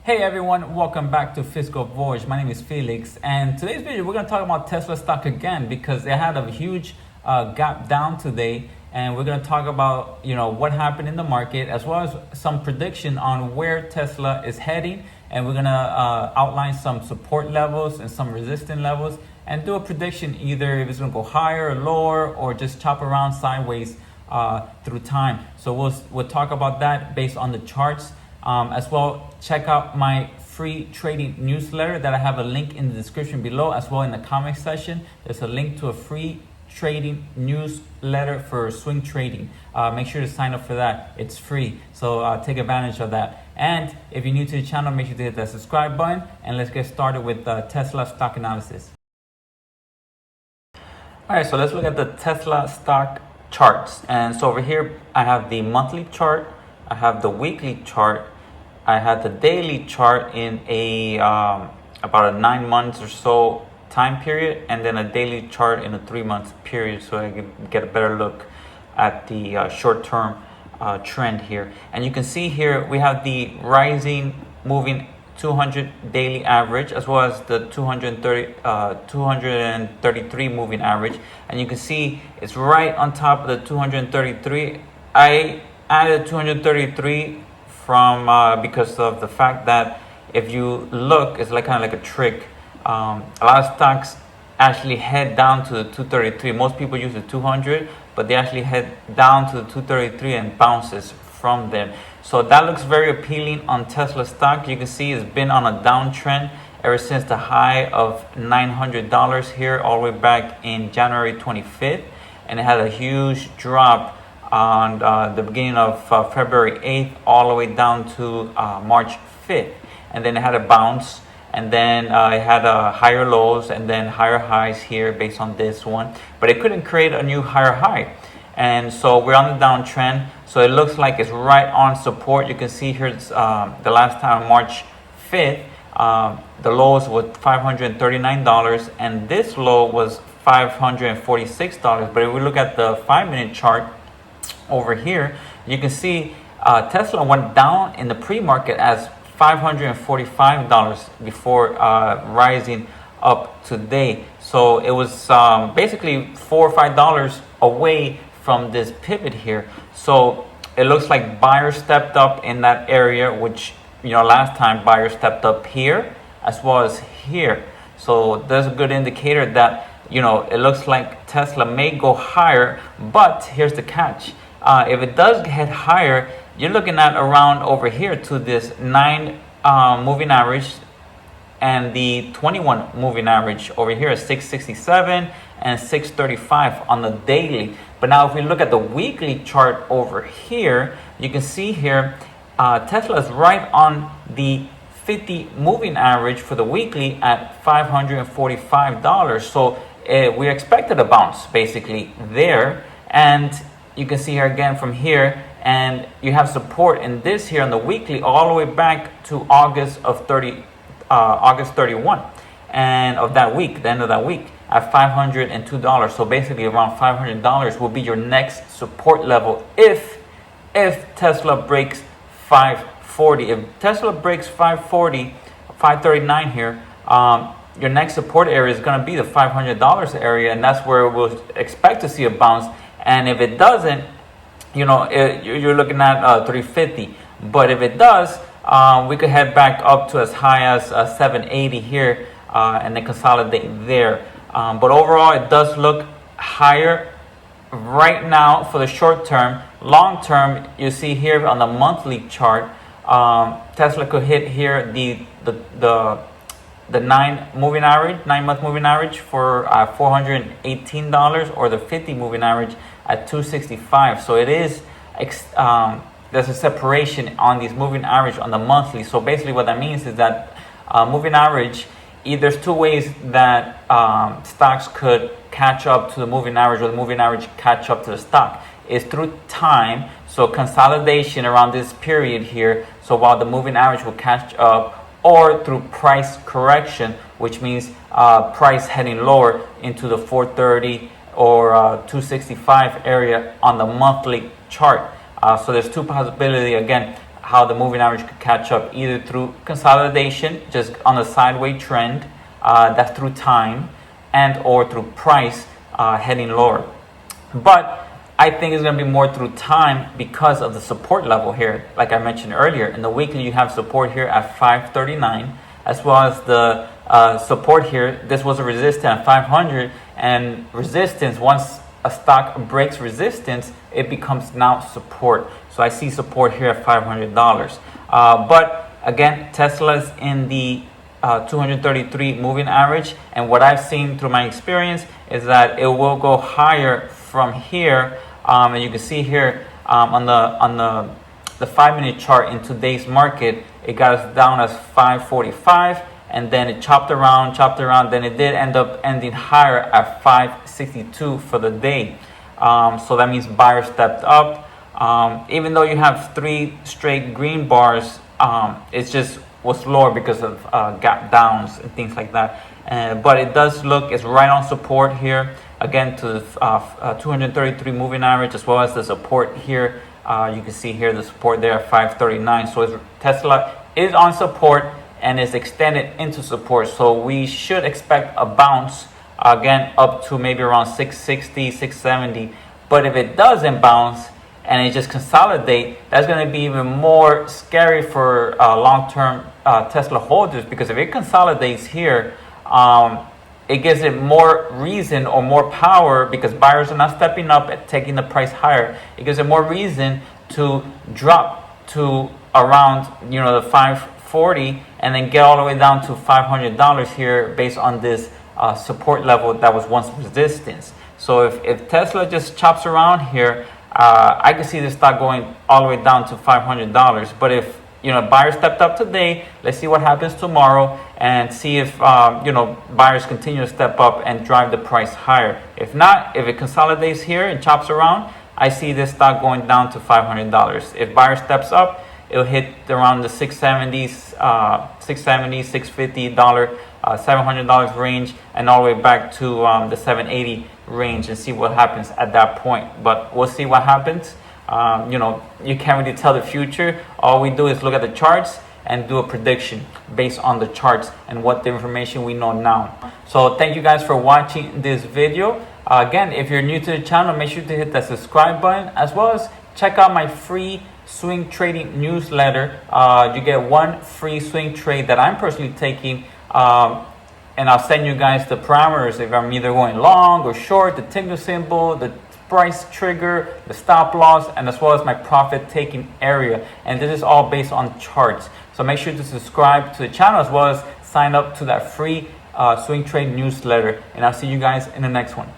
Hey everyone, welcome back to Fiscal Voyage. My name is Felix, and today's video we're going to talk about Tesla stock again because it had a huge gap down today, and we're going to talk about what happened in the market as well as some prediction on where Tesla is heading, and we're going to outline some support levels and some resistance levels and do a prediction either if it's going to go higher or lower or just chop around sideways through time. So we'll talk about that based on the charts. As well, check out my free trading newsletter that I have a link in the description below, as well in the comment section. There's a link to a free trading newsletter for swing trading. Make sure to sign up for that. It's free, so take advantage of that. And if you're new to the channel, make sure to hit that subscribe button, and let's get started with Tesla stock analysis. All right, so let's look at the Tesla stock charts. And so over here, I have the monthly chart, I have the weekly chart, I had the daily chart in about a 9 months or so time period, and then a daily chart in a 3 month period, so I can get a better look at the short-term trend here. And you can see here we have the rising moving 200 daily average as well as the 233 moving average, and you can see it's right on top of the 233. I added 233 from because of the fact that if you look, it's kind of like a trick. A lot of stocks actually head down to the 233. Most people use the 200, but they actually head down to the 233 and bounces from there. So that looks very appealing on Tesla stock. You can see it's been on a downtrend ever since the high of $900 here all the way back in January 25th, and it had a huge drop on the beginning of February 8th all the way down to March 5th, and then it had a bounce, and then it had higher lows and then higher highs here based on this one, but it couldn't create a new higher high, and so we're on the downtrend. So it looks like it's right on support. You can see here it's, the last time March 5th the lows was $539 and this low was $546. But if we look at the 5-minute chart over here, you can see Tesla went down in the pre-market as $545 before rising up today. So it was basically $4 or $5 away from this pivot here. So it looks like buyers stepped up in that area, which last time buyers stepped up here as well as here. So there's a good indicator that it looks like Tesla may go higher, but here's the catch. If it does get higher, you're looking at around over here to this 9 moving average and the 21 moving average over here is 667 and 635 on the daily. But now if we look at the weekly chart over here, you can see here Tesla is right on the 50 moving average for the weekly at $545. So we expected a bounce basically there, and you can see here again from here, and you have support in this here on the weekly all the way back to August 31 and of that week, the end of that week at $502. So basically around $500 will be your next support level if Tesla breaks 540. If Tesla breaks 540, 539 here, your next support area is going to be the $500 area, and that's where we'll expect to see a bounce. And if it doesn't, you're looking at 350. But if it does, we could head back up to as high as 780 here and then consolidate there. But overall, it does look higher right now for the short term. Long term, you see here on the monthly chart, Tesla could hit here the 9 moving average, 9 month moving average for $418, or the 50 moving average at $265. So it is there's a separation on these moving average on the monthly. So basically what that means is that moving average, there's two ways that stocks could catch up to the moving average, or the moving average catch up to the stock, is through time. So consolidation around this period here, so while the moving average will catch up, or through price correction, which means price heading lower into the 430 or 265 area on the monthly chart. So there's two possibilities. Again, how the moving average could catch up, either through consolidation, just on a sideways trend, that's through time, and or through price heading lower. But I think it's going to be more through time because of the support level here. Like I mentioned earlier, in the weekly you have support here at 539, as well as the support here. This was a resistance at 500, and resistance, once a stock breaks resistance, it becomes now support. So I see support here at $500. But again, Tesla's in the 233 moving average, and what I've seen through my experience is that it will go higher from here. And you can see here on the 5-minute chart in today's market, it got us down as 545, and then it chopped around, then it did end up ending higher at 562 for the day. So that means buyers stepped up. Even though you have 3 straight green bars, it just was lower because of gap downs and things like that. But it does look, it's right on support here. Again, to the 233 moving average, as well as the support here. You can see here the support there at 539. So Tesla is on support and is extended into support. So we should expect a bounce again up to maybe around 660, 670. But if it doesn't bounce and it just consolidate, that's going to be even more scary for long-term Tesla holders, because if it consolidates here, it gives it more reason or more power, because buyers are not stepping up and taking the price higher. It gives it more reason to drop to around, the 540 and then get all the way down to $500 here based on this support level that was once resistance. So if Tesla just chops around here, I can see this stock going all the way down to $500. But if buyers stepped up today, let's see what happens tomorrow and see if buyers continue to step up and drive the price higher. If not, if it consolidates here and chops around, I see this stock going down to $500. If buyer steps up, it'll hit around the $670, $650, $700 range, and all the way back to the $780 range, and see what happens at that point. But we'll see what happens. You can't really tell the future. All we do is look at the charts and do a prediction based on the charts and what the information we know now. So thank you guys for watching this video. Again, if you're new to the channel, make sure to hit that subscribe button, as well as check out my free swing trading newsletter. You get 1 free swing trade that I'm personally taking, and I'll send you guys the parameters if I'm either going long or short, the ticker symbol, the price trigger, the stop loss, and as well as my profit taking area. And this is all based on charts. So make sure to subscribe to the channel, as well as sign up to that free swing trade newsletter. And I'll see you guys in the next one.